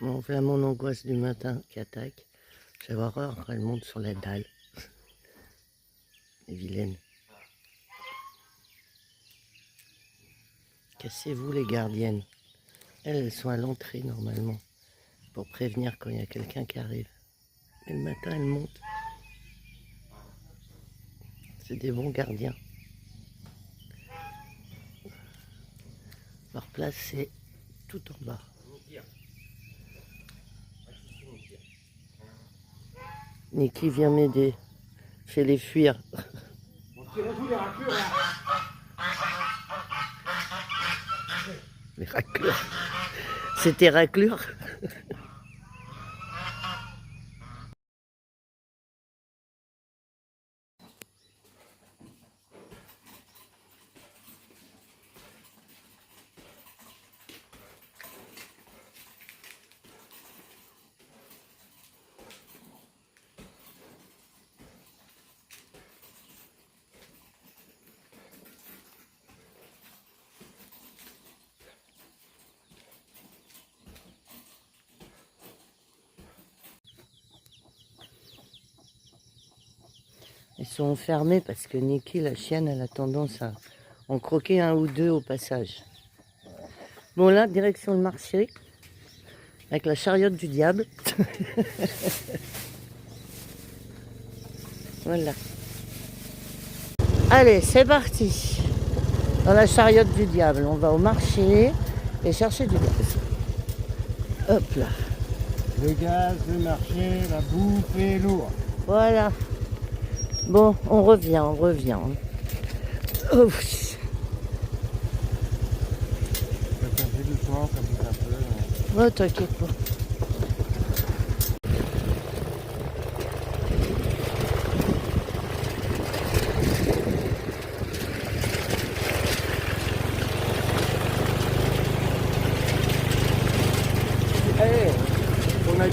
Bon, voilà mon angoisse du matin qui attaque. J'ai horreur quand elle monte sur la dalle. Les vilaines. Cassez-vous les gardiennes. Elles sont à l'entrée normalement pour prévenir quand il y a quelqu'un qui arrive. Mais le matin, elles montent. C'est des bons gardiens. Leur place, c'est tout en bas. Niki vient m'aider. Je vais les fuir. Les raclures. C'était raclure. Ils sont fermés parce que Niki, la chienne, elle a tendance à en croquer un ou deux au passage. Bon là, direction le marché, avec la chariote du diable. Voilà. Allez, c'est parti. Dans la chariote du diable, on va au marché et chercher du gaz. Hop là. Le gaz, le marché, la bouffe et l'eau. Voilà. Bon, on revient. Ouf. Ça fait doucement, ça bouge un peu. Oh, t'inquiète pas. Allez, on a...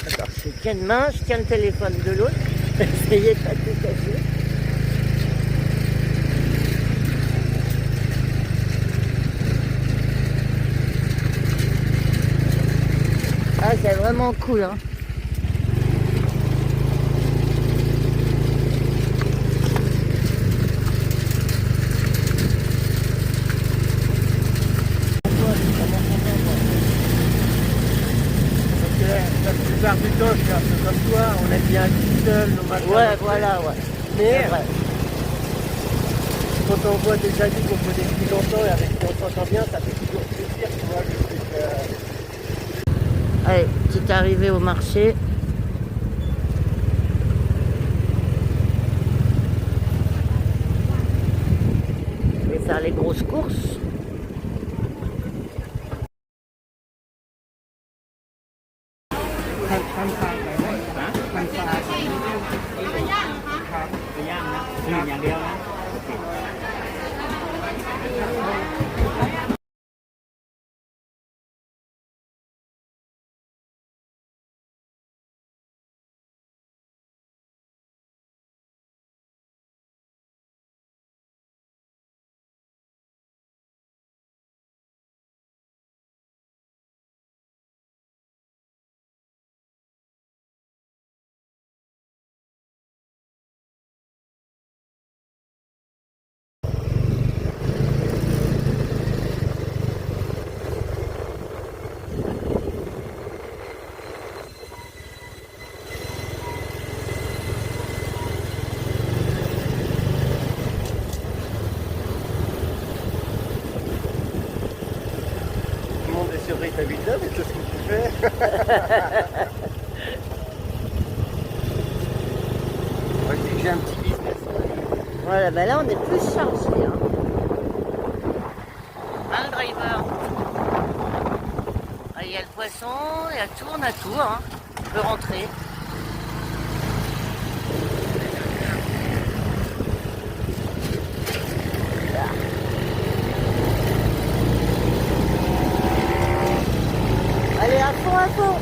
Attends, je tiens une main, je tiens le téléphone de l'autre. Essayez de pas tout casser. Ah, c'est vraiment cool, hein. La plupart du temps, je suis un peu comme toi, on aime bien tout seul, nos matins. Ouais, voilà, ouais. Mais C'est vrai. quand on voit des amis qu'on connaît depuis longtemps et avec qui on s'entend bien, ça fait toujours plaisir, tu vois. Allez, petite arrivée au marché. Je vais faire les grosses courses. Tout le monde est surpris ta vie là, mais qu'est-ce que tu fais? Moi je dis que j'ai un petit business. Voilà, ben là on est plus chargé, hein. driver. Ah, il y a le poisson, il y a tout, on a tout. Hein. On peut rentrer. Allez, à fond, à fond.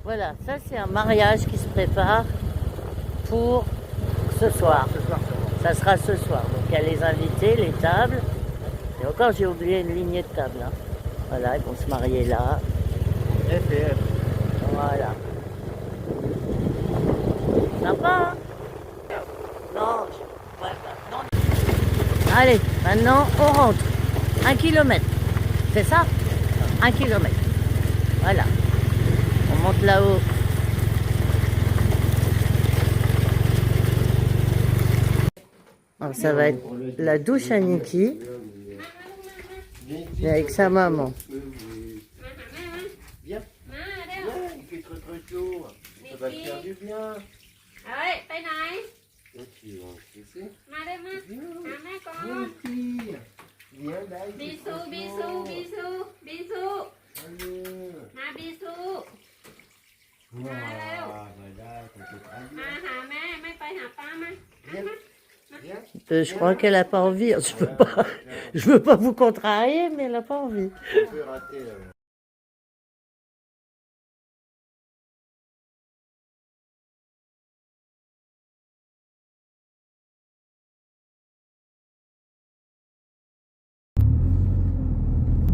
Voilà, ça c'est un mariage qui se prépare pour ce soir. Ça sera ce soir. Donc il y a les invités, les tables. Et encore, j'ai oublié une lignée de tables. Hein. Voilà, ils vont se marier là. FF. Voilà. Sympa, hein? Non, ouais, non. Allez, maintenant on rentre. 1 kilomètre. C'est ça? 1 kilomètre. Voilà. On monte là-haut. Alors, ça va être la douche à Niki. Et avec sa maman. Viens. Il fait très très chaud. Ça va te faire du bien. เอ้ยไปไหน Toi, tu vas stresser. มาได้มาหาแม่ก่อน Viens, fille. Viens, là. บิซูบิซูบิซูบิซู Allez. มาบิซู Voilà, voilà, ça fait très มา bien. หาแม่ไม่ไปหาป้ามา Viens. Viens. Je crois qu'elle n'a pas envie. Je veux pas vous contrarier, mais elle n'a pas envie. On peut rater là.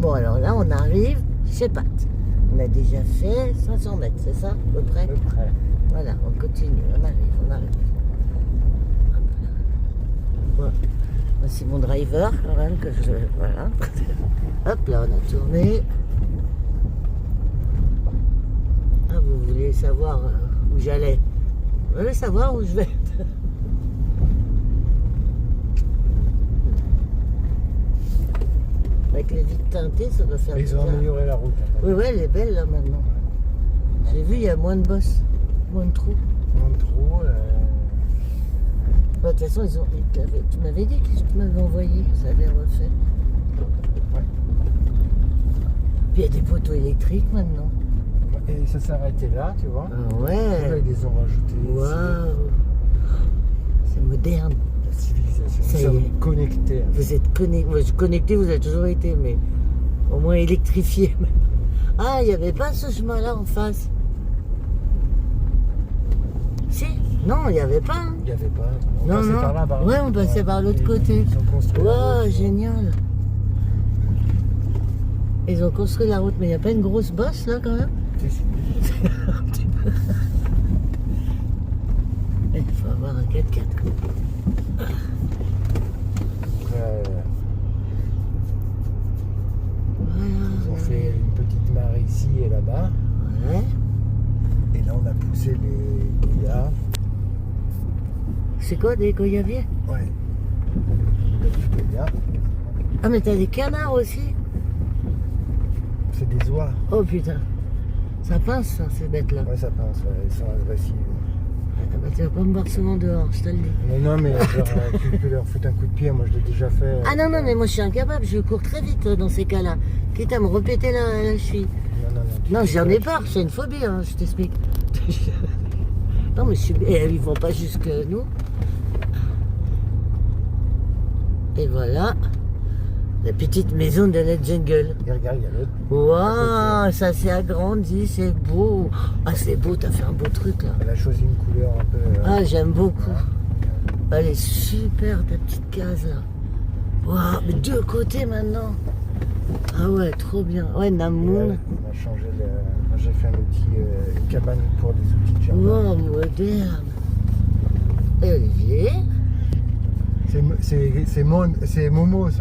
Bon, alors là, on arrive chez Pat. On a déjà fait 500 mètres, c'est ça, à peu près? À peu près. Voilà, on continue, on arrive. Hop là. Bon, voici mon driver, quand même, que je... Voilà. Hop là, on a tourné. Ah, vous voulez savoir où j'allais? Vous voulez savoir où je vais? Avec les vitres teintées, ça doit faire Ils ont bizarre. amélioré la route. Oui, ouais, elle est belle là maintenant. J'ai vu, il y a moins de bosses, moins de trous. Moins de trous. De toute façon, tu m'avais dit que tu m'avais envoyé, ça avait refait. Ouais. Puis il y a des poteaux électriques maintenant. Et ça s'est arrêté là, tu vois. Ah Là, ouais. ils les ont rajoutés. Waouh. C'est moderne. La civilisation. Ça Nous y sommes est. connectés. Vous êtes connectés, vous avez toujours été, mais au moins électrifiés. Ah, il n'y avait pas ce chemin-là en face. Si? Non, il n'y avait pas. Hein. Il n'y avait pas. On Non, passait non. par là. Par Ouais, on passait par l'autre côté. Ils ont construit la Waouh, route. génial. Ils ont construit la route, mais il n'y a pas une grosse bosse là quand même? Si, si. Un petit peu. Il faut avoir un 4x4. Après, ils ont Voilà. fait une petite mare ici et là-bas. Ouais. Et là, on a poussé les goyas. C'est quoi des goyaviers? Ouais. Des goyas. Ah, mais t'as des canards aussi? C'est des oies. Oh putain. Ça pince ça, ces bêtes-là. Ouais, ça pince. Ouais. Ils sont agressifs. Ah bah, tu vas pas me voir souvent dehors, je te le dis. Non, mais genre, tu peux leur foutre un coup de pied. Moi, je l'ai déjà fait. Ah non, non, mais moi je suis incapable, je cours très vite dans ces cas-là. Quitte à me répéter la cheville. Non, Non, j'en ai peur, c'est une phobie, hein, je t'explique. Non, mais je suis... Et ils vont pas jusque nous. Et voilà, la petite maison de la jungle. Regarde, il y a l'autre. Waouh, ça s'est agrandi, c'est beau. Ah, c'est beau, t'as fait un beau truc là. Elle a choisi une couleur un peu. Ah, j'aime beaucoup. Elle est super, ta petite case là. Waouh, mais deux côtés maintenant. Ah ouais, trop bien. Ouais, Namoun. On a changé le. Moi, j'ai fait un outil, une cabane pour des outils de jardin. Wow, moderne. Et Olivier. C'est Momo. Ça.